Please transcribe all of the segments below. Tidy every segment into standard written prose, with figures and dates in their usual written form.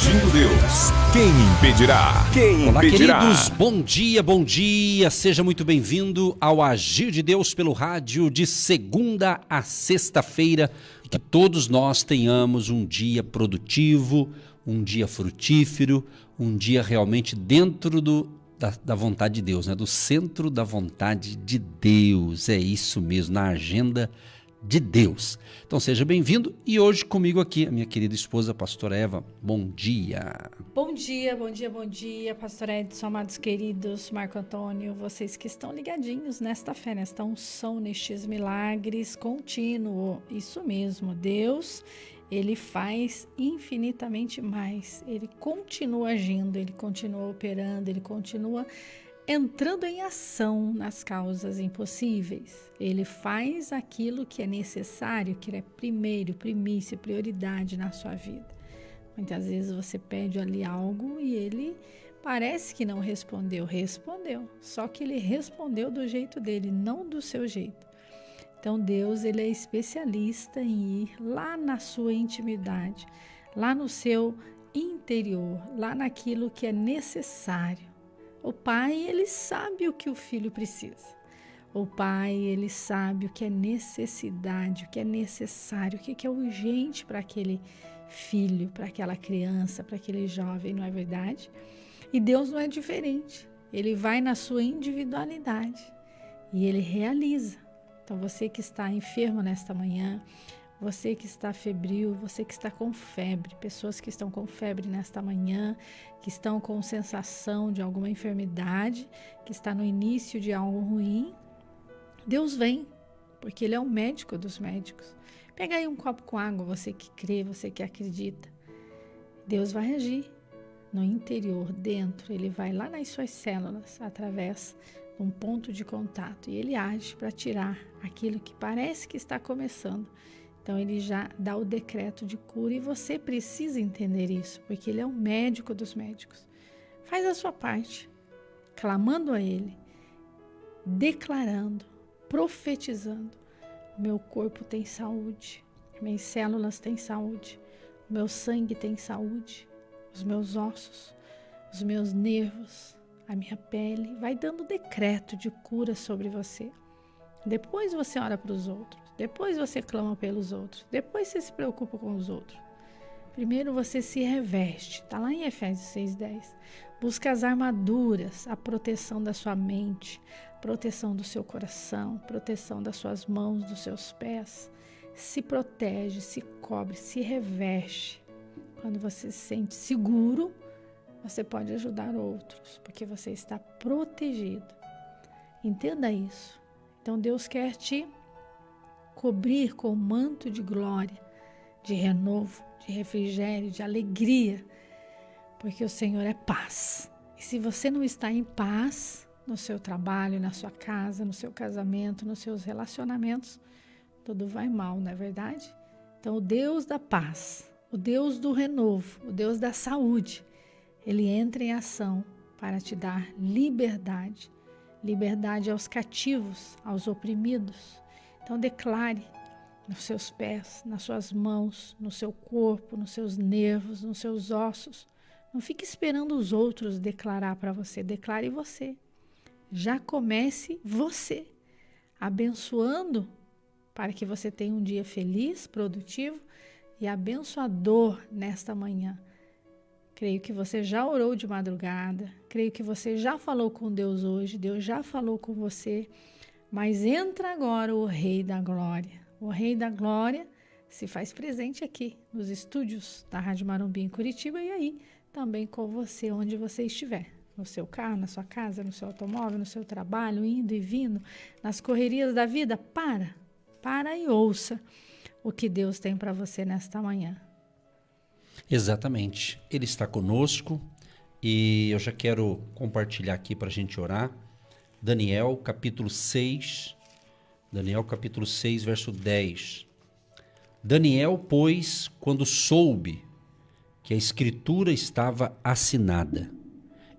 Agindo Deus, quem impedirá? Quem Olá, impedirá? queridos, bom dia, seja muito bem-vindo ao Agir de Deus pelo rádio de segunda a sexta-feira, que todos nós tenhamos um dia produtivo, um dia frutífero, um dia realmente dentro da vontade de Deus, né? Do centro da vontade de Deus, é isso mesmo, na agenda de Deus. Então seja bem-vindo e hoje comigo aqui a minha querida esposa, pastora Eva. Bom dia. Bom dia, pastor Edson, amados queridos, Marco Antônio, vocês que estão ligadinhos nesta fé, nesta unção, nestes milagres contínuos. Isso mesmo, Deus, Ele faz infinitamente mais, Ele continua agindo, Ele continua operando, Ele continua entrando em ação nas causas impossíveis. Ele faz aquilo que é necessário, que é primeiro, primícia, prioridade na sua vida. Muitas vezes você pede ali algo e ele parece que não respondeu. Respondeu, só que ele respondeu do jeito dele, não do seu jeito. Então Deus, ele é especialista em ir lá na sua intimidade, lá no seu interior, lá naquilo que é necessário. O pai, ele sabe o que o filho precisa. O pai, ele sabe o que é necessidade, o que é necessário, o que é urgente para aquele filho, para aquela criança, para aquele jovem, não é verdade? E Deus não é diferente. Ele vai na sua individualidade e ele realiza. Então você que está enfermo nesta manhã, você que está febril, você que está com febre, pessoas que estão com febre nesta manhã, que estão com sensação de alguma enfermidade, que está no início de algo ruim, Deus vem, porque Ele é o médico dos médicos. Pega aí um copo com água, você que crê, você que acredita. Deus vai agir no interior, dentro, Ele vai lá nas suas células, através de um ponto de contato, e Ele age para tirar aquilo que parece que está começando. Então ele já dá o decreto de cura e você precisa entender isso, porque ele é o médico dos médicos. Faz a sua parte, clamando a ele, declarando, profetizando. O meu corpo tem saúde, minhas células têm saúde, o meu sangue tem saúde, os meus ossos, os meus nervos, a minha pele. Vai dando decreto de cura sobre você. Depois você ora para os outros. Depois você clama pelos outros. Depois você se preocupa com os outros. Primeiro você se reveste. Está lá em Efésios 6:10. Busca as armaduras, a proteção da sua mente, proteção do seu coração, proteção das suas mãos, dos seus pés. Se protege, se cobre, se reveste. Quando você se sente seguro, você pode ajudar outros, porque você está protegido. Entenda isso. Então Deus quer te cobrir com o manto de glória, de renovo, de refrigério, de alegria, porque o Senhor é paz. E se você não está em paz no seu trabalho, na sua casa, no seu casamento, nos seus relacionamentos, tudo vai mal, não é verdade? Então o Deus da paz, o Deus do renovo, o Deus da saúde, Ele entra em ação para te dar liberdade. Liberdade aos cativos, aos oprimidos. Então declare nos seus pés, nas suas mãos, no seu corpo, nos seus nervos, nos seus ossos. Não fique esperando os outros declarar para você, declare você. Já comece você, abençoando para que você tenha um dia feliz, produtivo e abençoador nesta manhã. Creio que você já orou de madrugada, creio que você já falou com Deus hoje, Deus já falou com você, mas entra agora o Rei da Glória. O Rei da Glória se faz presente aqui nos estúdios da Rádio Marumbi em Curitiba e aí também com você onde você estiver, no seu carro, na sua casa, no seu automóvel, no seu trabalho, indo e vindo, nas correrias da vida. Para e ouça o que Deus tem para você nesta manhã. Exatamente, Ele está conosco e eu já quero compartilhar aqui para a gente orar. Daniel capítulo 6, verso 10. Daniel, pois, quando soube que a escritura estava assinada,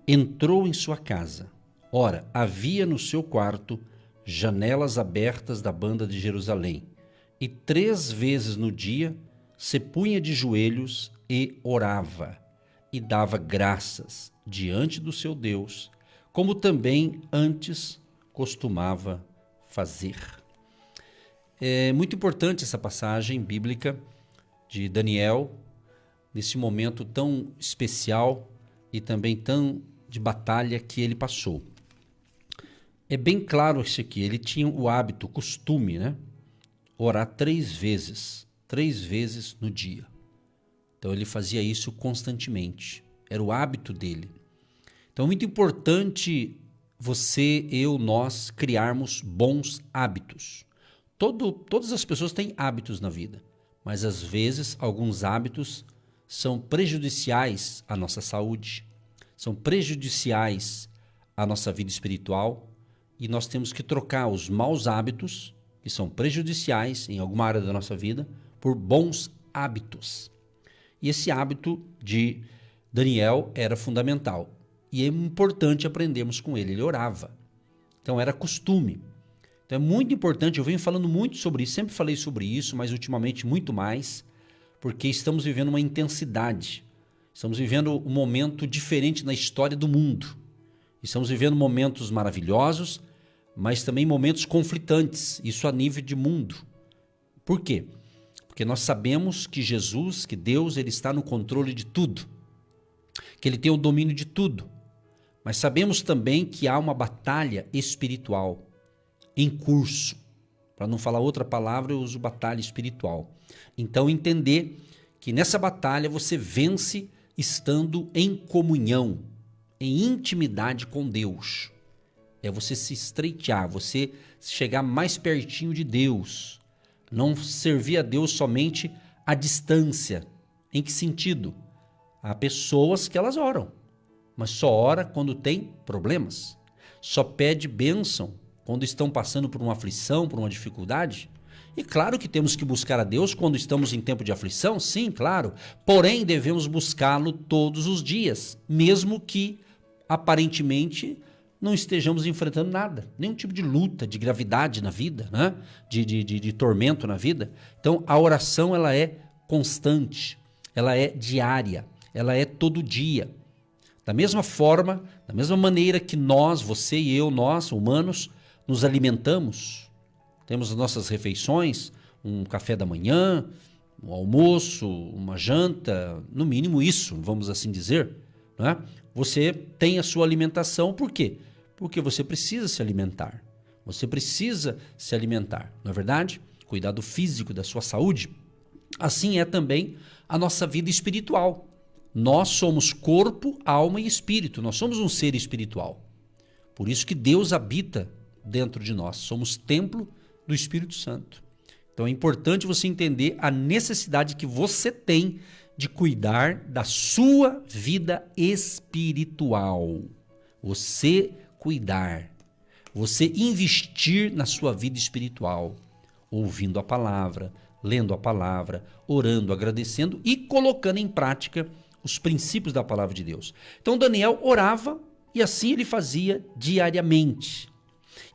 entrou em sua casa. Ora, havia no seu quarto janelas abertas da banda de Jerusalém, e 3 vezes no dia se punha de joelhos e orava, e dava graças diante do seu Deus, como também antes costumava fazer. É muito importante essa passagem bíblica de Daniel, nesse momento tão especial e também tão de batalha que ele passou. É bem claro isso aqui, ele tinha o hábito, o costume, né? Orar 3 vezes no dia. Então ele fazia isso constantemente, era o hábito dele. Então é muito importante você, eu, nós criarmos bons hábitos. Todas as pessoas têm hábitos na vida, mas às vezes alguns hábitos são prejudiciais à nossa saúde, são prejudiciais à nossa vida espiritual, e nós temos que trocar os maus hábitos, que são prejudiciais em alguma área da nossa vida, por bons hábitos. E esse hábito de Daniel era fundamental, e é importante aprendermos com ele. Ele orava, então era costume. Então é muito importante, eu venho falando muito sobre isso, sempre falei sobre isso, mas ultimamente muito mais, porque estamos vivendo uma intensidade, estamos vivendo um momento diferente na história do mundo. Estamos vivendo momentos maravilhosos, mas também momentos conflitantes, isso a nível de mundo. Por quê? Porque nós sabemos que Jesus, que Deus, ele está no controle de tudo, que ele tem o domínio de tudo, mas sabemos também que há uma batalha espiritual em curso. Para não falar outra palavra, eu uso batalha espiritual. Então entender que nessa batalha você vence estando em comunhão, em intimidade com Deus. É você se estreitear, você chegar mais pertinho de Deus. Não servir a Deus somente à distância. Em que sentido? Há pessoas que elas oram, mas só ora quando tem problemas. Só pede bênção quando estão passando por uma aflição, por uma dificuldade. E claro que temos que buscar a Deus quando estamos em tempo de aflição, sim, claro. Porém, devemos buscá-lo todos os dias, mesmo que aparentemente não estejamos enfrentando nada, nenhum tipo de luta, de gravidade na vida, né? de tormento na vida. Então, a oração ela é constante, ela é diária, ela é todo dia. Da mesma forma, da mesma maneira que nós, você e eu, nós, humanos, nos alimentamos, temos as nossas refeições, um café da manhã, um almoço, uma janta, no mínimo isso, vamos assim dizer, né? Você tem a sua alimentação, por quê? Porque você precisa se alimentar. Você precisa se alimentar, não é verdade? Cuidar do físico, da sua saúde. Assim é também a nossa vida espiritual. Nós somos corpo, alma e espírito. Nós somos um ser espiritual. Por isso que Deus habita dentro de nós. Somos templo do Espírito Santo. Então é importante você entender a necessidade que você tem de cuidar da sua vida espiritual. Você cuidar, você investir na sua vida espiritual, ouvindo a palavra, lendo a palavra, orando, agradecendo e colocando em prática os princípios da palavra de Deus. Então Daniel orava e assim ele fazia diariamente.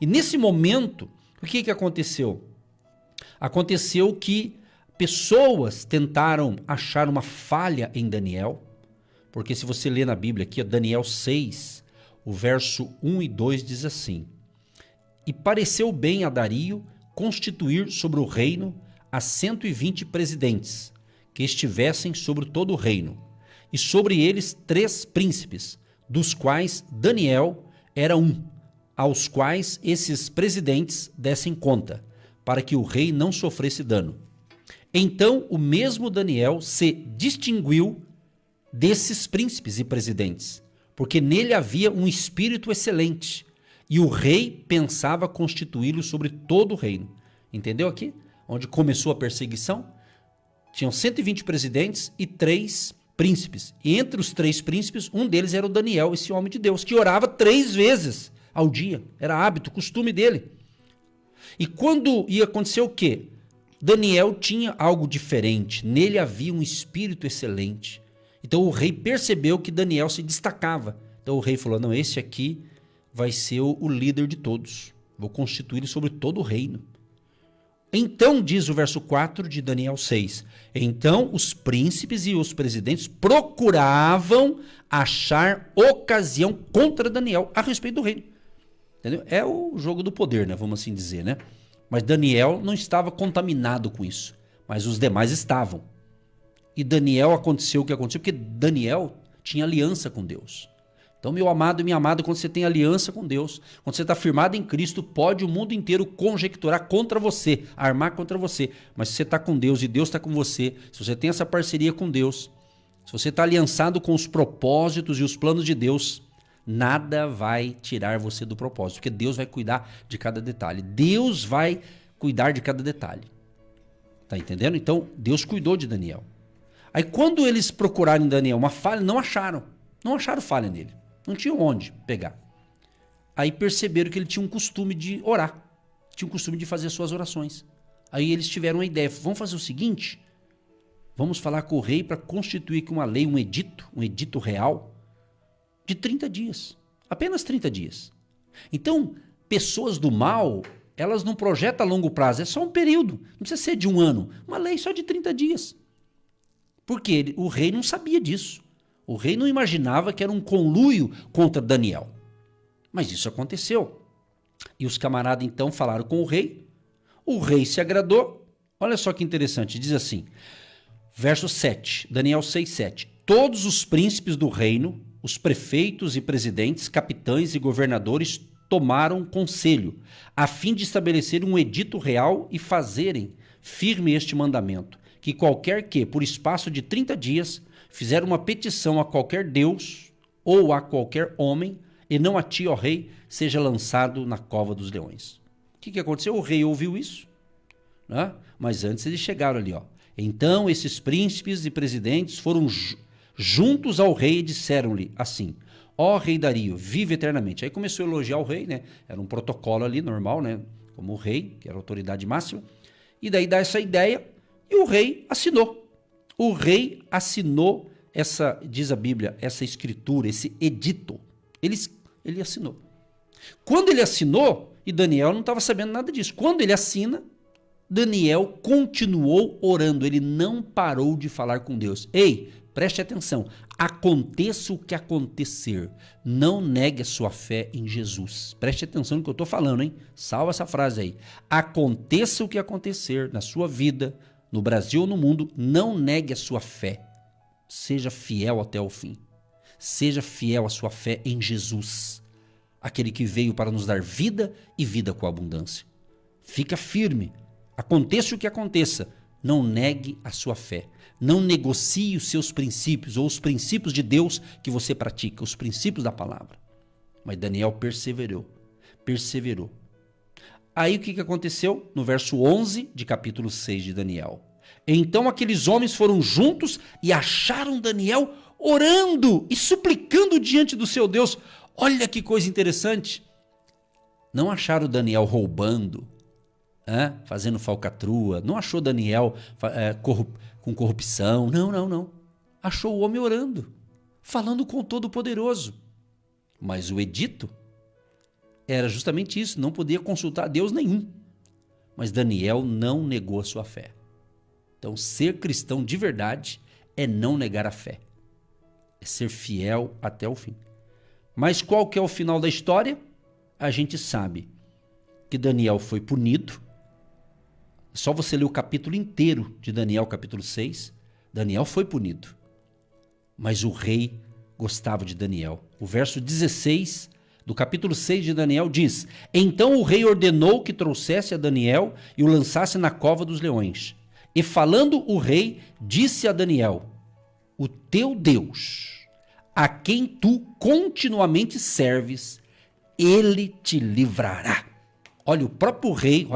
E nesse momento, o que aconteceu? Aconteceu que pessoas tentaram achar uma falha em Daniel, porque se você ler na Bíblia aqui, Daniel 6, o verso 1 e 2 diz assim: E pareceu bem a Dario constituir sobre o reino a 120 presidentes, que estivessem sobre todo o reino, e sobre eles 3 príncipes, dos quais Daniel era um, aos quais esses presidentes dessem conta, para que o rei não sofresse dano. Então o mesmo Daniel se distinguiu desses príncipes e presidentes, porque nele havia um espírito excelente, e o rei pensava constituí-lo sobre todo o reino. Entendeu aqui? Onde começou a perseguição? Tinham 120 presidentes e 3 príncipes. E entre os 3 príncipes, um deles era o Daniel, esse homem de Deus, que orava 3 vezes ao dia. Era hábito, costume dele. E quando ia acontecer o quê? Daniel tinha algo diferente. Nele havia um espírito excelente. Então o rei percebeu que Daniel se destacava. Então o rei falou: não, esse aqui vai ser o líder de todos. Vou constituí-lo sobre todo o reino. Então, diz o verso 4 de Daniel 6, então os príncipes e os presidentes procuravam achar ocasião contra Daniel a respeito do reino. Entendeu? É o jogo do poder, né? Vamos assim dizer, né? Mas Daniel não estava contaminado com isso, mas os demais estavam. E Daniel aconteceu o que aconteceu, porque Daniel tinha aliança com Deus. Então, meu amado e minha amada, quando você tem aliança com Deus, quando você está firmado em Cristo, pode o mundo inteiro conjecturar contra você, armar contra você. Mas se você está com Deus e Deus está com você, se você tem essa parceria com Deus, se você está aliançado com os propósitos e os planos de Deus, nada vai tirar você do propósito, porque Deus vai cuidar de cada detalhe. Deus vai cuidar de cada detalhe. Tá entendendo? Então, Deus cuidou de Daniel. Aí, quando eles procuraram em Daniel uma falha, não acharam. Não acharam falha nele. Não tinham onde pegar. Aí perceberam que ele tinha um costume de orar. Tinha um costume de fazer suas orações. Aí eles tiveram uma ideia. Vamos fazer o seguinte? Vamos falar com o rei para constituir aqui uma lei, um edito real, de 30 dias. Apenas 30 dias. Então, pessoas do mal, elas não projetam a longo prazo. É só um período. Não precisa ser de um ano. Uma lei só de 30 dias. Porque o rei não sabia disso. O rei não imaginava que era um conluio contra Daniel. Mas isso aconteceu. E os camaradas então falaram com o rei. O rei se agradou. Olha só que interessante. Diz assim, verso 7, Daniel 6, 7. Todos os príncipes do reino, os prefeitos e presidentes, capitães e governadores tomaram conselho, a fim de estabelecer um edito real e fazerem firme este mandamento, que qualquer que, por espaço de 30 dias, fizer uma petição a qualquer Deus ou a qualquer homem, e não a ti, ó rei, seja lançado na cova dos leões. O que aconteceu? O rei ouviu isso, né? Mas antes eles chegaram ali, ó. Então esses príncipes e presidentes foram juntos ao rei e disseram-lhe assim, ó rei Dario, vive eternamente. Aí começou a elogiar o rei, né? Era um protocolo ali, normal, né? Como o rei, que era a autoridade máxima. E daí dá essa ideia e o rei assinou. O rei assinou essa, diz a Bíblia, essa escritura, esse edito. Ele assinou. Quando ele assinou, e Daniel não estava sabendo nada disso, quando ele assina, Daniel continuou orando, ele não parou de falar com Deus. Ei, preste atenção, aconteça o que acontecer, não negue a sua fé em Jesus. Preste atenção no que eu estou falando, hein? Salva essa frase aí. Aconteça o que acontecer na sua vida, no Brasil ou no mundo, não negue a sua fé. Seja fiel até o fim. Seja fiel à sua fé em Jesus, aquele que veio para nos dar vida e vida com abundância. Fica firme. Aconteça o que aconteça, não negue a sua fé. Não negocie os seus princípios ou os princípios de Deus que você pratica, os princípios da palavra. Mas Daniel perseverou. Aí o que aconteceu? No verso 11 de capítulo 6 de Daniel. Então aqueles homens foram juntos e acharam Daniel orando e suplicando diante do seu Deus. Olha que coisa interessante. Não acharam Daniel roubando, fazendo falcatrua. Não achou Daniel com corrupção. Não. Achou o homem orando, falando com o Todo-Poderoso. Mas o edito era justamente isso, não podia consultar Deus nenhum. Mas Daniel não negou a sua fé. Então, ser cristão de verdade é não negar a fé. É ser fiel até o fim. Mas qual que é o final da história? A gente sabe que Daniel foi punido. Só você ler o capítulo inteiro de Daniel, capítulo 6. Daniel foi punido. Mas o rei gostava de Daniel. O verso 16 do capítulo 6 de Daniel diz: Então o rei ordenou que trouxesse a Daniel e o lançasse na cova dos leões. E falando o rei, disse a Daniel: O teu Deus, a quem tu continuamente serves, ele te livrará. Olha, o próprio rei,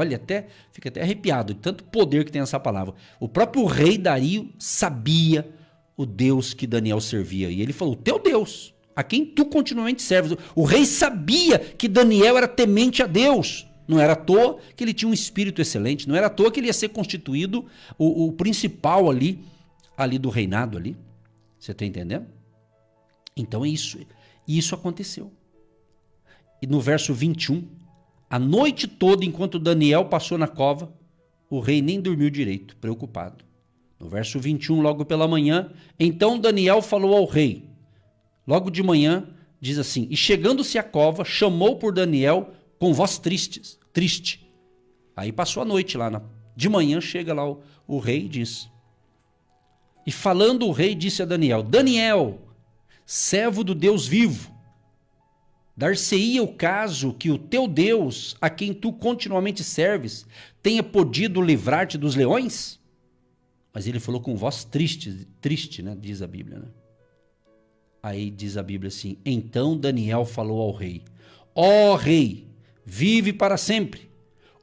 fica até arrepiado de tanto poder que tem essa palavra. O próprio rei Dario sabia o Deus que Daniel servia. E ele falou: O teu Deus, a quem tu continuamente serves. O rei sabia que Daniel era temente a Deus. Não era à toa que ele tinha um espírito excelente. Não era à toa que ele ia ser constituído o principal ali do reinado ali. Você está entendendo? Então é isso. E isso aconteceu. E no verso 21, a noite toda, enquanto Daniel passou na cova, o rei nem dormiu direito, preocupado. No verso 21, logo pela manhã, então Daniel falou ao rei. Logo de manhã, diz assim, e chegando-se à cova, chamou por Daniel com voz triste. Aí passou a noite lá. De manhã chega lá o rei e diz. E falando o rei disse a Daniel, Daniel, servo do Deus vivo, dar-se-ia o caso que o teu Deus, a quem tu continuamente serves, tenha podido livrar-te dos leões? Mas ele falou com voz triste, né? Diz a Bíblia, né? Aí diz a Bíblia assim, então Daniel falou ao rei, ó rei, vive para sempre.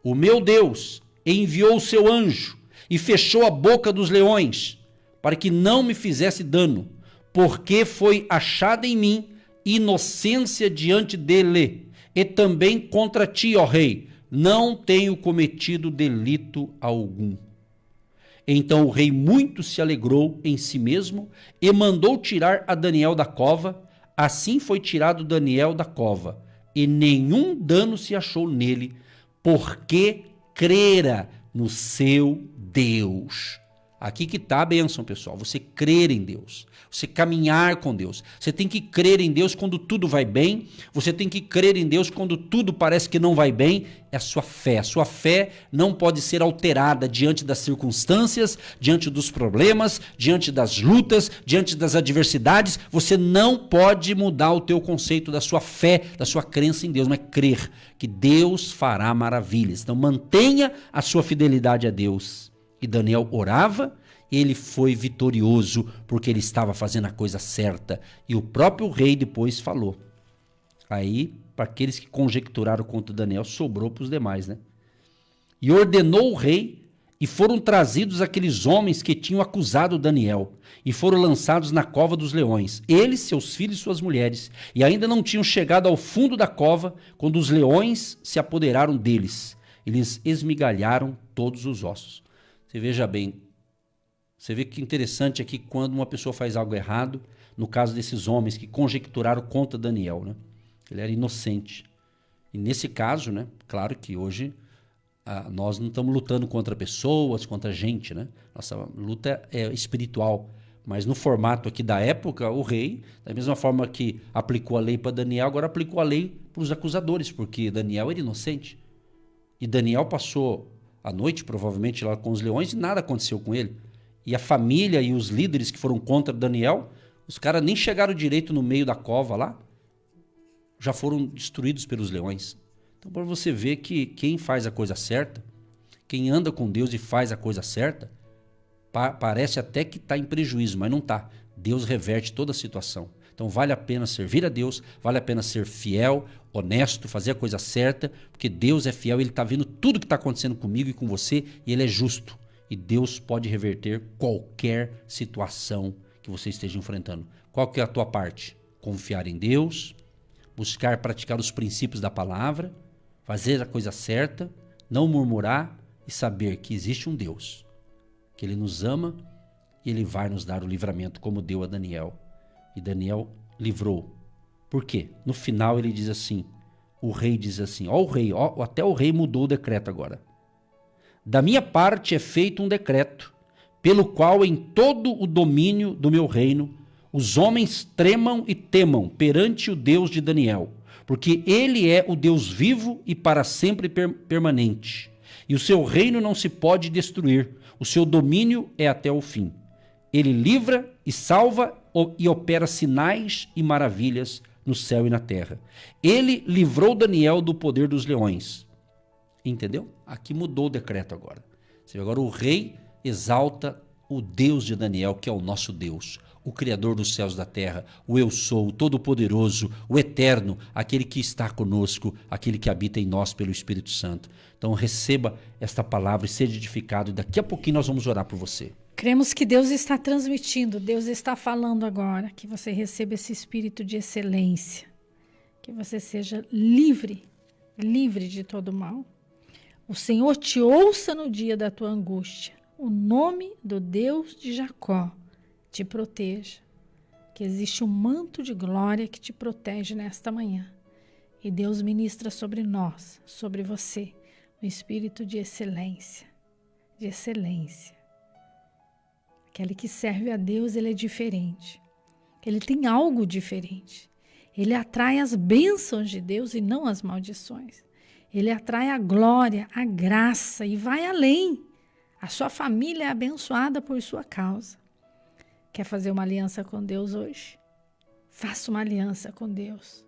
O meu Deus enviou o seu anjo e fechou a boca dos leões, para que não me fizesse dano, porque foi achada em mim inocência diante dele, e também contra ti, ó rei, não tenho cometido delito algum. Então o rei muito se alegrou em si mesmo e mandou tirar a Daniel da cova. Assim foi tirado Daniel da cova, e nenhum dano se achou nele, porque crera no seu Deus. Aqui que está a bênção, pessoal. Você crer em Deus, você caminhar com Deus. Você tem que crer em Deus quando tudo vai bem, você tem que crer em Deus quando tudo parece que não vai bem. É a sua fé. A sua fé não pode ser alterada diante das circunstâncias, diante dos problemas, diante das lutas, diante das adversidades. Você não pode mudar o teu conceito da sua fé, da sua crença em Deus, mas crer que Deus fará maravilhas. Então mantenha a sua fidelidade a Deus. E Daniel orava, ele foi vitorioso, porque ele estava fazendo a coisa certa. E o próprio rei depois falou. Aí, para aqueles que conjecturaram contra Daniel, sobrou para os demais, né? E ordenou o rei, e foram trazidos aqueles homens que tinham acusado Daniel, e foram lançados na cova dos leões, eles, seus filhos e suas mulheres, e ainda não tinham chegado ao fundo da cova, quando os leões se apoderaram deles, e lhes esmigalharam todos os ossos. Você veja bem, você vê que interessante aqui quando uma pessoa faz algo errado, no caso desses homens que conjecturaram contra Daniel, né? Ele era inocente. E nesse caso, né? Claro que hoje nós não estamos lutando contra pessoas, contra gente, né? Nossa luta é espiritual. Mas no formato aqui da época, o rei, da mesma forma que aplicou a lei para Daniel, agora aplicou a lei para os acusadores, porque Daniel era inocente. E Daniel passou a noite, provavelmente, lá com os leões, e nada aconteceu com ele. E a família e os líderes que foram contra Daniel, os caras nem chegaram direito no meio da cova lá, já foram destruídos pelos leões. Então, para você ver que quem faz a coisa certa, quem anda com Deus e faz a coisa certa, parece até que está em prejuízo, mas não está. Deus reverte toda a situação. Então vale a pena servir a Deus, vale a pena ser fiel, honesto, fazer a coisa certa, porque Deus é fiel, Ele está vendo tudo que está acontecendo comigo e com você, e Ele é justo. E Deus pode reverter qualquer situação que você esteja enfrentando. Qual que é a tua parte? Confiar em Deus, buscar praticar os princípios da palavra, fazer a coisa certa, não murmurar e saber que existe um Deus, que Ele nos ama e Ele vai nos dar o livramento como deu a Daniel. E Daniel livrou. Por quê? No final ele diz assim, o rei diz assim, até o rei mudou o decreto agora. Da minha parte é feito um decreto, pelo qual em todo o domínio do meu reino, os homens tremam e temam perante o Deus de Daniel, porque ele é o Deus vivo e para sempre permanente. E o seu reino não se pode destruir, o seu domínio é até o fim. Ele livra e salva e opera sinais e maravilhas no céu e na terra. Ele livrou Daniel do poder dos leões. Entendeu? Aqui mudou o decreto agora. Agora o rei exalta o Deus de Daniel, que é o nosso Deus, o Criador dos céus e da terra, o Eu Sou, o Todo-Poderoso, o Eterno, aquele que está conosco, aquele que habita em nós pelo Espírito Santo. Então receba esta palavra e seja edificado, e daqui a pouquinho nós vamos orar por você. Cremos que Deus está transmitindo, Deus está falando agora, que você receba esse espírito de excelência, que você seja livre de todo mal. O Senhor te ouça no dia da tua angústia. O nome do Deus de Jacó te proteja. Que existe um manto de glória que te protege nesta manhã. E Deus ministra sobre nós, sobre você, um espírito de excelência. de excelência. Aquele que serve a Deus, ele é diferente. Ele tem algo diferente. Ele atrai as bênçãos de Deus e não as maldições. Ele atrai a glória, a graça e vai além. A sua família é abençoada por sua causa. Quer fazer uma aliança com Deus hoje? Faça uma aliança com Deus,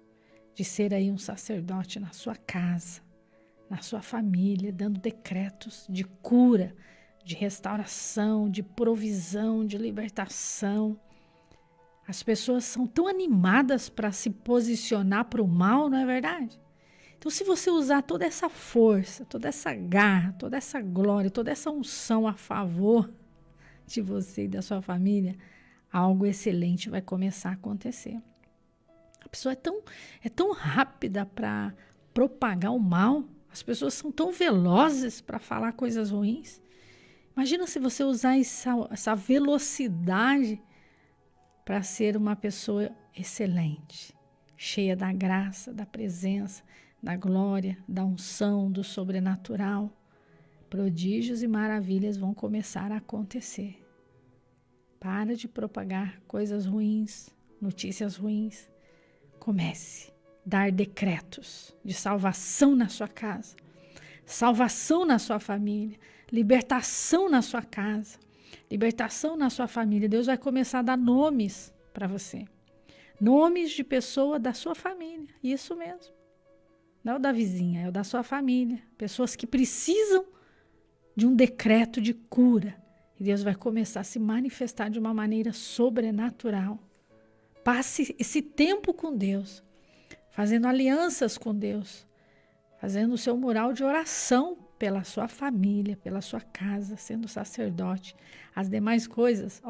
de ser aí um sacerdote na sua casa, na sua família, dando decretos de cura, de restauração, de provisão, de libertação. As pessoas são tão animadas para se posicionar para o mal, não é verdade? Então, se você usar toda essa força, toda essa garra, toda essa glória, toda essa unção a favor de você e da sua família, algo excelente vai começar a acontecer. A pessoa é tão rápida para propagar o mal, as pessoas são tão velozes para falar coisas ruins. Imagina se você usar essa velocidade para ser uma pessoa excelente, cheia da graça, da presença, da glória, da unção, do sobrenatural. Prodígios e maravilhas vão começar a acontecer. Para de propagar coisas ruins, notícias ruins. Comece a dar decretos de salvação na sua casa, salvação na sua família, libertação na sua casa, libertação na sua família. Deus vai começar a dar nomes para você. Nomes de pessoa da sua família. Isso mesmo. Não é o da vizinha, é o da sua família. Pessoas que precisam de um decreto de cura. E Deus vai começar a se manifestar de uma maneira sobrenatural. Passe esse tempo com Deus, fazendo alianças com Deus, fazendo o seu mural de oração pela sua família, pela sua casa, sendo sacerdote. As demais coisas,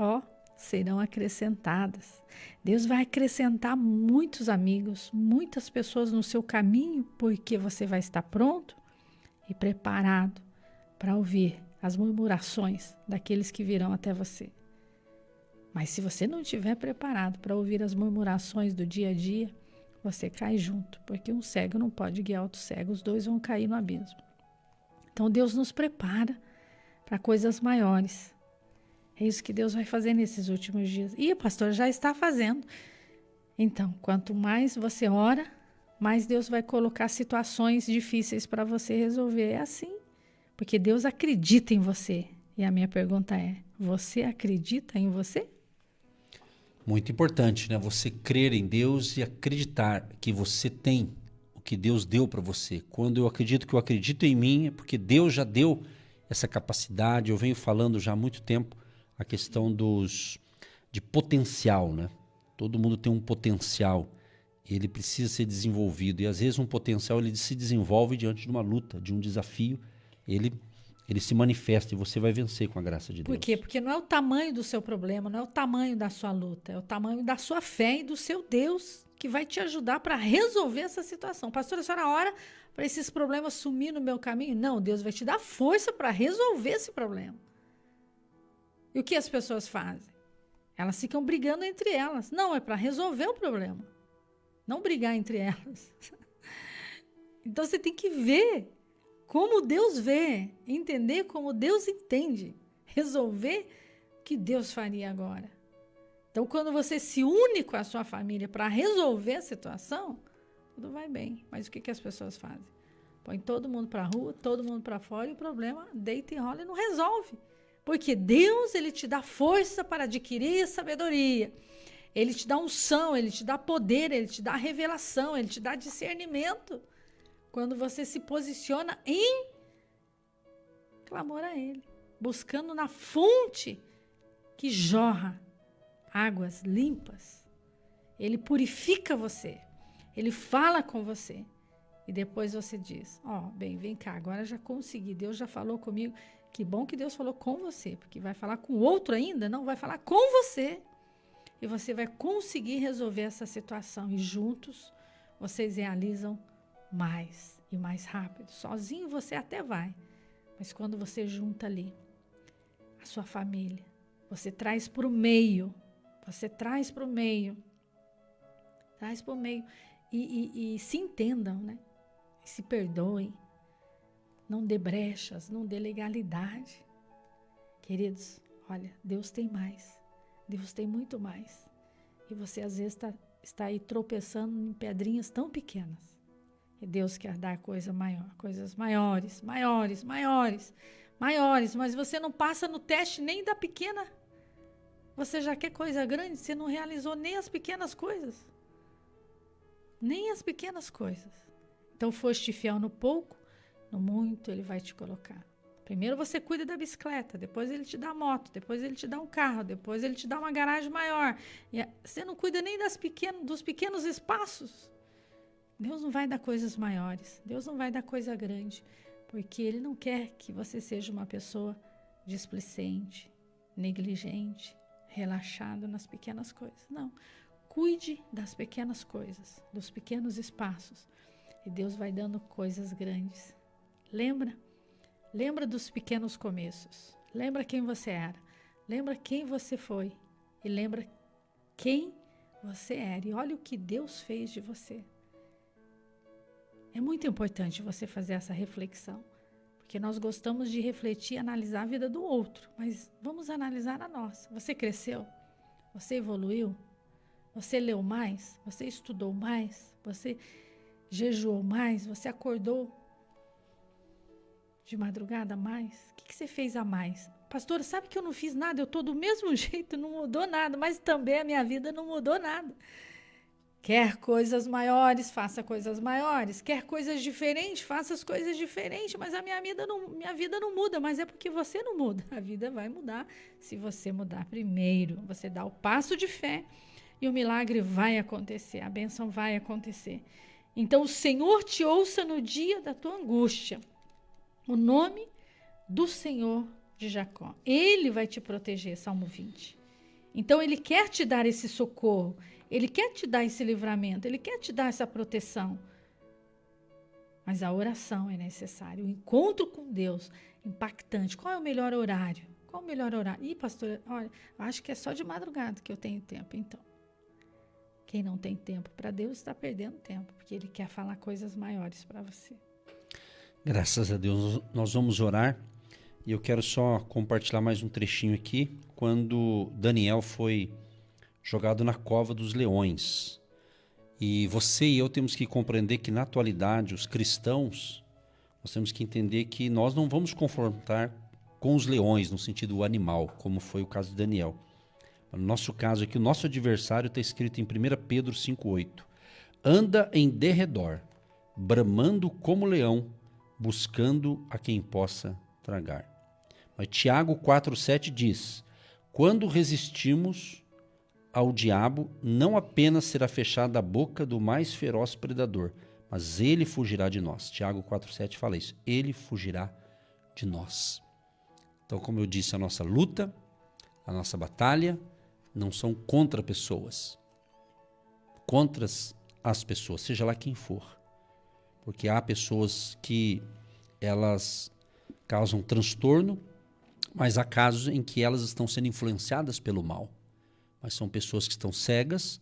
serão acrescentadas. Deus vai acrescentar muitos amigos, muitas pessoas no seu caminho, porque você vai estar pronto e preparado para ouvir as murmurações daqueles que virão até você. Mas se você não estiver preparado para ouvir as murmurações do dia a dia, você cai junto, porque um cego não pode guiar outro cego, os dois vão cair no abismo. Então Deus nos prepara para coisas maiores. É isso que Deus vai fazer nesses últimos dias. E o pastor já está fazendo. Então, quanto mais você ora, mais Deus vai colocar situações difíceis para você resolver. É assim, porque Deus acredita em você. E a minha pergunta é, você acredita em você? Muito importante, né? Você crer em Deus e acreditar que você tem o que Deus deu para você. Quando eu acredito que eu acredito em mim, é porque Deus já deu essa capacidade. Eu venho falando já há muito tempo a questão de potencial, né? Todo mundo tem um potencial. Ele precisa ser desenvolvido. E às vezes um potencial ele se desenvolve diante de uma luta, de um desafio. Ele se manifesta e você vai vencer com a graça de Deus. Por quê? Porque não é o tamanho do seu problema, não é o tamanho da sua luta, é o tamanho da sua fé e do seu Deus que vai te ajudar para resolver essa situação. Pastora, a senhora ora para esses problemas sumir no meu caminho? Não, Deus vai te dar força para resolver esse problema. E o que as pessoas fazem? Elas ficam brigando entre elas. Não, é para resolver o problema. Não brigar entre elas. Então você tem que ver como Deus vê, entender como Deus entende, resolver o que Deus faria agora. Então, quando você se une com a sua família para resolver a situação, tudo vai bem. Mas o que as pessoas fazem? Põe todo mundo para a rua, todo mundo para fora e o problema deita e rola e não resolve. Porque Deus, ele te dá força para adquirir sabedoria. Ele te dá unção, ele te dá poder, ele te dá revelação, ele te dá discernimento. Quando você se posiciona em clamor a Ele, buscando na fonte que jorra águas limpas. Ele purifica você, Ele fala com você. E depois você diz, bem, vem cá, agora já consegui, Deus já falou comigo. Que bom que Deus falou com você, porque vai falar com outro ainda? Não, vai falar com você. E você vai conseguir resolver essa situação. E juntos, vocês realizam mais e mais rápido. Sozinho você até vai, mas quando você junta ali a sua família, você traz para o meio, e se entendam, né? E se perdoem, não dê brechas, não dê legalidade, Queridos, olha, Deus tem mais. Deus tem muito mais. E você às vezes está aí tropeçando em pedrinhas tão pequenas. E Deus quer dar coisas maiores, mas você não passa no teste nem da pequena. Você já quer coisa grande, você não realizou nem as pequenas coisas. Nem as pequenas coisas. Então, foste fiel no pouco, no muito Ele vai te colocar. Primeiro você cuida da bicicleta, depois Ele te dá a moto, depois Ele te dá um carro, depois Ele te dá uma garagem maior. E você não cuida nem dos pequenos espaços. Deus não vai dar coisas maiores, Deus não vai dar coisa grande, porque Ele não quer que você seja uma pessoa displicente, negligente, relaxado nas pequenas coisas. Não, cuide das pequenas coisas, dos pequenos espaços, e Deus vai dando coisas grandes. Lembra dos pequenos começos, lembra quem você era, lembra quem você foi, e lembra quem você era, e olha o que Deus fez de você. É muito importante você fazer essa reflexão, porque nós gostamos de refletir e analisar a vida do outro, mas vamos analisar a nossa. Você cresceu? Você evoluiu? Você leu mais? Você estudou mais? Você jejuou mais? Você acordou de madrugada mais? O que você fez a mais? Pastora, sabe que eu não fiz nada? Eu estou do mesmo jeito, não mudou nada, mas também a minha vida não mudou nada. Quer coisas maiores, faça coisas maiores. Quer coisas diferentes, faça as coisas diferentes. Mas a minha vida não muda, mas é porque você não muda. A vida vai mudar se você mudar primeiro. Você dá o passo de fé e o milagre vai acontecer, a bênção vai acontecer. Então o Senhor te ouça no dia da tua angústia. O nome do Senhor de Jacó. Ele vai te proteger, Salmo 20. Então Ele quer te dar esse socorro. Ele quer te dar esse livramento, Ele quer te dar essa proteção. Mas a oração é necessária, o encontro com Deus, impactante. Qual é o melhor horário? Qual o melhor horário? Ih, pastor, olha, acho que é só de madrugada que eu tenho tempo, então. Quem não tem tempo para Deus está perdendo tempo, porque Ele quer falar coisas maiores para você. Graças a Deus, nós vamos orar. E eu quero só compartilhar mais um trechinho aqui, quando Daniel foi jogado na cova dos leões. E você e eu temos que compreender que na atualidade, os cristãos, nós temos que entender que nós não vamos confrontar com os leões, no sentido animal, como foi o caso de Daniel. No nosso caso aqui, o nosso adversário está escrito em 1 Pedro 5,8. Anda em derredor, bramando como leão, buscando a quem possa tragar. Mas Tiago 4,7 diz, quando resistimos ao diabo, não apenas será fechada a boca do mais feroz predador, mas ele fugirá de nós. Tiago 4,7 fala isso. Ele fugirá de nós. Então, como eu disse, a nossa luta, a nossa batalha, não são contra pessoas. Contra as pessoas, seja lá quem for. Porque há pessoas que elas causam transtorno, mas há casos em que elas estão sendo influenciadas pelo mal. Mas são pessoas que estão cegas,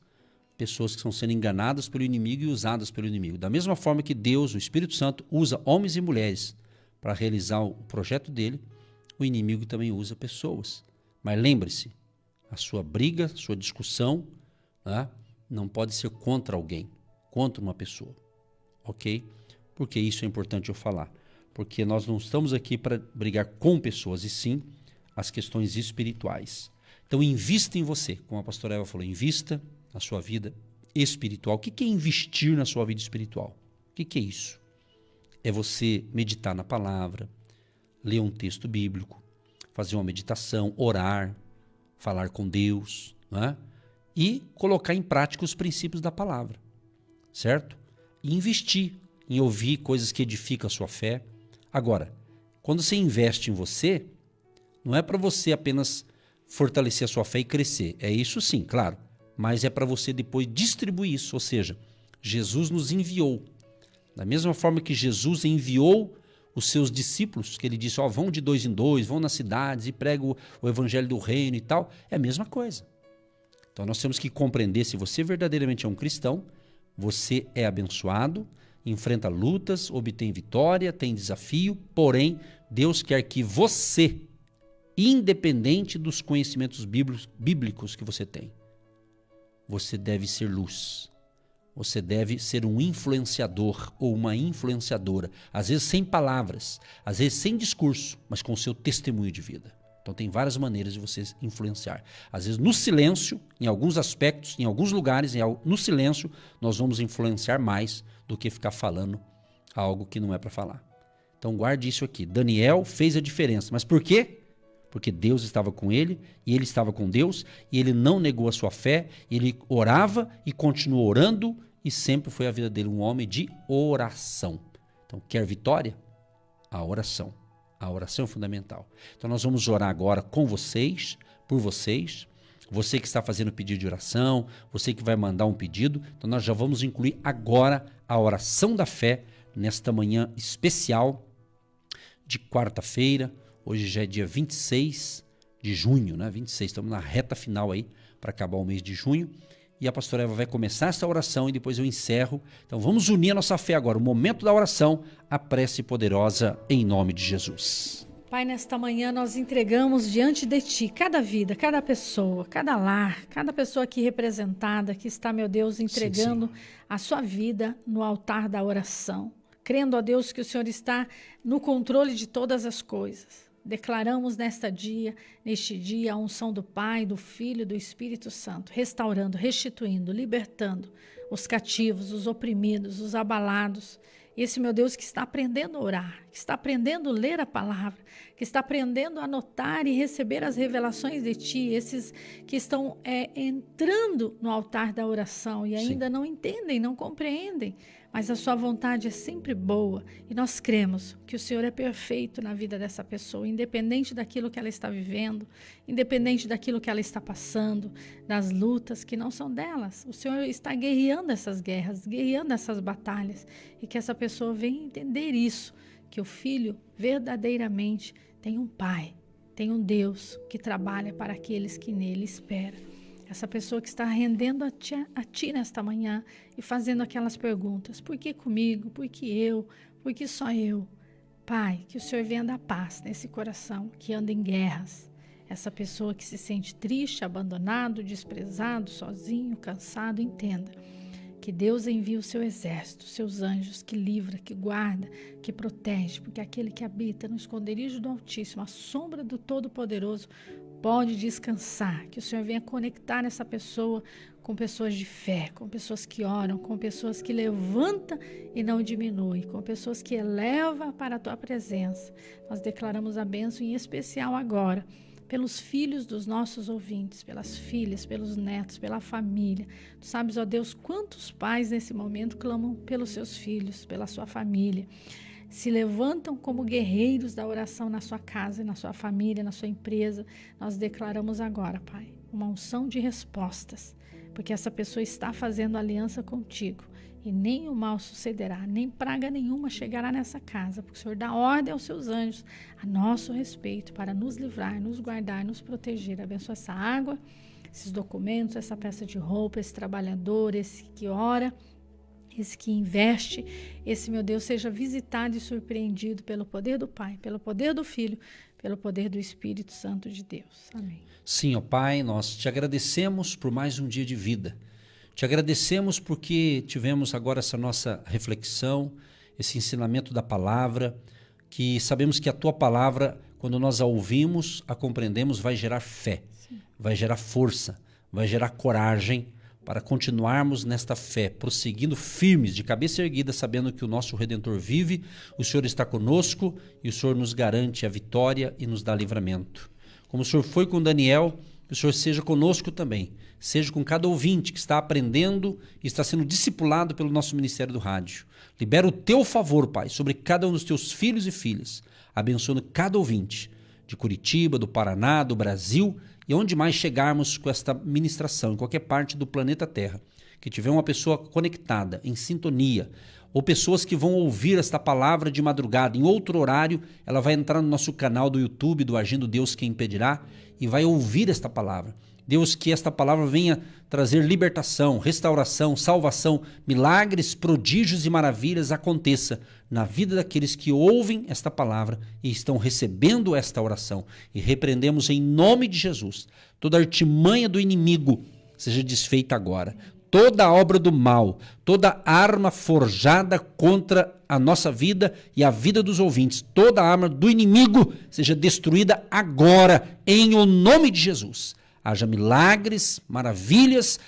pessoas que estão sendo enganadas pelo inimigo e usadas pelo inimigo. Da mesma forma que Deus, o Espírito Santo, usa homens e mulheres para realizar o projeto dele, o inimigo também usa pessoas. Mas lembre-se, a sua briga, a sua discussão, né, não pode ser contra alguém, contra uma pessoa. Ok? Porque isso é importante eu falar. Porque nós não estamos aqui para brigar com pessoas, e sim as questões espirituais. Então, invista em você, como a pastora Eva falou, invista na sua vida espiritual. O que é investir na sua vida espiritual? O que é isso? É você meditar na palavra, ler um texto bíblico, fazer uma meditação, orar, falar com Deus, né? E colocar em prática os princípios da palavra, certo? E investir em ouvir coisas que edificam a sua fé. Agora, quando você investe em você, não é para você apenas fortalecer a sua fé e crescer. É isso sim, claro. Mas é para você depois distribuir isso. Ou seja, Jesus nos enviou. Da mesma forma que Jesus enviou os seus discípulos, que ele disse, vão de 2 em 2, vão nas cidades e pregam o evangelho do reino e tal. É a mesma coisa. Então nós temos que compreender, se você verdadeiramente é um cristão, você é abençoado, enfrenta lutas, obtém vitória, tem desafio, porém, Deus quer que você independente dos conhecimentos bíblicos que você tem. Você deve ser luz. Você deve ser um influenciador ou uma influenciadora. Às vezes sem palavras, às vezes sem discurso, mas com o seu testemunho de vida. Então tem várias maneiras de você influenciar. Às vezes no silêncio, em alguns aspectos, em alguns lugares, no silêncio, nós vamos influenciar mais do que ficar falando algo que não é para falar. Então guarde isso aqui. Daniel fez a diferença. Mas por quê? Porque Deus estava com ele, e ele estava com Deus, e ele não negou a sua fé, ele orava e continuou orando, e sempre foi a vida dele um homem de oração. Então, quer vitória? A oração. A oração é fundamental. Então, nós vamos orar agora com vocês, por vocês, você que está fazendo pedido de oração, você que vai mandar um pedido. Então, nós já vamos incluir agora a oração da fé, nesta manhã especial de quarta-feira. Hoje já é dia 26 de junho, né? 26, estamos na reta final aí para acabar o mês de junho. E a pastora Eva vai começar essa oração e depois eu encerro. Então vamos unir a nossa fé agora. O momento da oração, a prece poderosa em nome de Jesus. Pai, nesta manhã nós entregamos diante de Ti cada vida, cada pessoa, cada lar, cada pessoa aqui representada, que está, meu Deus, entregando a sua vida no altar da oração. Crendo, ó Deus, que o Senhor está no controle de todas as coisas. Declaramos neste dia a unção do Pai, do Filho e do Espírito Santo, restaurando, restituindo, libertando os cativos, os oprimidos, os abalados. Esse, meu Deus, que está aprendendo a orar, que está aprendendo a ler a palavra, que está aprendendo a anotar e receber as revelações de Ti, esses que estão entrando no altar da oração e ainda não entendem, não compreendem, mas a sua vontade é sempre boa e nós cremos que o Senhor é perfeito na vida dessa pessoa, independente daquilo que ela está vivendo, independente daquilo que ela está passando, das lutas que não são delas. O Senhor está guerreando essas guerras, guerreando essas batalhas, e que essa pessoa venha entender isso, que o filho verdadeiramente tem um pai, tem um Deus que trabalha para aqueles que nele esperam. Essa pessoa que está rendendo a ti nesta manhã e fazendo aquelas perguntas: por que comigo? Por que eu? Por que só eu? Pai, que o Senhor venha dar paz nesse coração que anda em guerras. Essa pessoa que se sente triste, abandonado, desprezado, sozinho, cansado, entenda que Deus envia o seu exército, seus anjos, que livra, que guarda, que protege, porque aquele que habita no esconderijo do Altíssimo, a sombra do Todo-Poderoso, pode descansar. Que o Senhor venha conectar essa pessoa com pessoas de fé, com pessoas que oram, com pessoas que levantam e não diminuem, com pessoas que elevam para a Tua presença. Nós declaramos a bênção em especial agora pelos filhos dos nossos ouvintes, pelas filhas, pelos netos, pela família. Tu sabes, ó Deus, quantos pais nesse momento clamam pelos seus filhos, pela sua família. Se levantam como guerreiros da oração na sua casa, na sua família, na sua empresa. Nós declaramos agora, Pai, uma unção de respostas, porque essa pessoa está fazendo aliança contigo e nem o mal sucederá, nem praga nenhuma chegará nessa casa, porque o Senhor dá ordem aos seus anjos a nosso respeito para nos livrar, nos guardar, nos proteger. Abençoa essa água, esses documentos, essa peça de roupa, esse trabalhador, esse que ora, esse que investe, esse, meu Deus, seja visitado e surpreendido pelo poder do Pai, pelo poder do Filho, pelo poder do Espírito Santo de Deus. Amém. Sim, ó Pai, nós te agradecemos por mais um dia de vida. Te agradecemos porque tivemos agora essa nossa reflexão, esse ensinamento da palavra, que sabemos que a Tua palavra, quando nós a ouvimos, a compreendemos, vai gerar fé, vai gerar força, vai gerar coragem, para continuarmos nesta fé, prosseguindo firmes, de cabeça erguida, sabendo que o nosso Redentor vive, o Senhor está conosco e o Senhor nos garante a vitória e nos dá livramento. Como o Senhor foi com Daniel, que o Senhor seja conosco também, seja com cada ouvinte que está aprendendo e está sendo discipulado pelo nosso Ministério do Rádio. Libera o Teu favor, Pai, sobre cada um dos Teus filhos e filhas, abençoando cada ouvinte, de Curitiba, do Paraná, do Brasil, e onde mais chegarmos com esta ministração, em qualquer parte do planeta Terra, que tiver uma pessoa conectada, em sintonia, ou pessoas que vão ouvir esta palavra de madrugada, em outro horário, ela vai entrar no nosso canal do YouTube, do Agindo Deus Quem Impedirá, e vai ouvir esta palavra. Deus, que esta palavra venha trazer libertação, restauração, salvação, milagres, prodígios e maravilhas aconteça na vida daqueles que ouvem esta palavra e estão recebendo esta oração. E repreendemos em nome de Jesus toda artimanha do inimigo seja desfeita agora. Toda a obra do mal, toda arma forjada contra a nossa vida e a vida dos ouvintes, toda a arma do inimigo seja destruída agora, em o nome de Jesus. Haja milagres, maravilhas,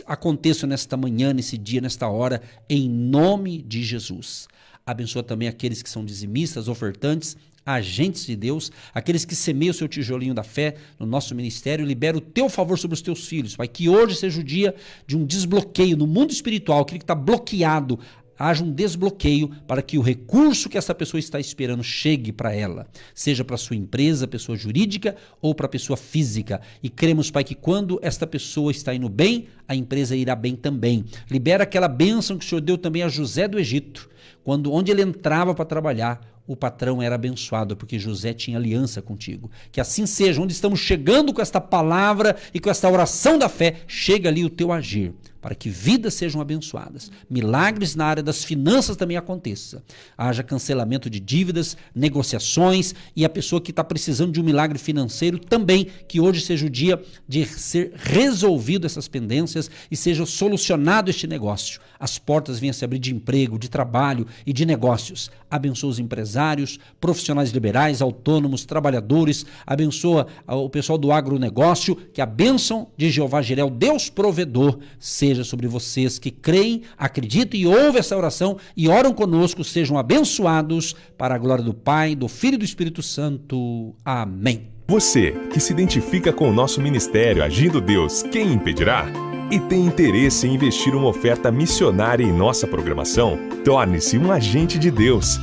aconteçam nesta manhã, nesse dia, nesta hora, em nome de Jesus. Abençoa também aqueles que são dizimistas, ofertantes, agentes de Deus, aqueles que semeiam o seu tijolinho da fé no nosso ministério. Libera o teu favor sobre os teus filhos, Pai, que hoje seja o dia de um desbloqueio no mundo espiritual, aquele que está bloqueado, haja um desbloqueio para que o recurso que essa pessoa está esperando chegue para ela, seja para sua empresa, pessoa jurídica ou para pessoa física. E cremos, Pai, que quando esta pessoa está indo bem, a empresa irá bem também. Libera aquela bênção que o Senhor deu também a José do Egito, onde ele entrava para trabalhar, o patrão era abençoado, porque José tinha aliança contigo. Que assim seja, onde estamos chegando com esta palavra e com esta oração da fé, chega ali o teu agir, para que vidas sejam abençoadas. Milagres na área das finanças também aconteça. Haja cancelamento de dívidas, negociações, e a pessoa que está precisando de um milagre financeiro também, que hoje seja o dia de ser resolvido essas pendências e seja solucionado este negócio. As portas venham a se abrir de emprego, de trabalho e de negócios. Abençoa os empresários, profissionais liberais, autônomos, trabalhadores. Abençoa o pessoal do agronegócio. Que a bênção de Jeová Jireh, Deus provedor, seja sobre vocês que creem, acreditam e ouvem essa oração e oram conosco. Sejam abençoados para a glória do Pai, do Filho e do Espírito Santo. Amém. Você que se identifica com o nosso ministério Agindo Deus, quem impedirá? E tem interesse em investir uma oferta missionária em nossa programação? Torne-se um agente de Deus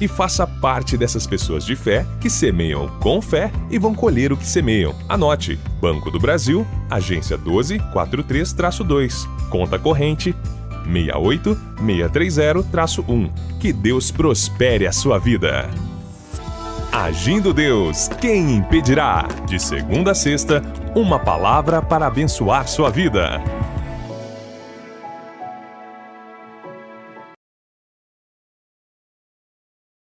e faça parte dessas pessoas de fé que semeiam com fé e vão colher o que semeiam. Anote: Banco do Brasil, agência 12432-2, conta corrente 68630-1. Que Deus prospere a sua vida. Agindo Deus, quem impedirá? De segunda a sexta, uma palavra para abençoar sua vida.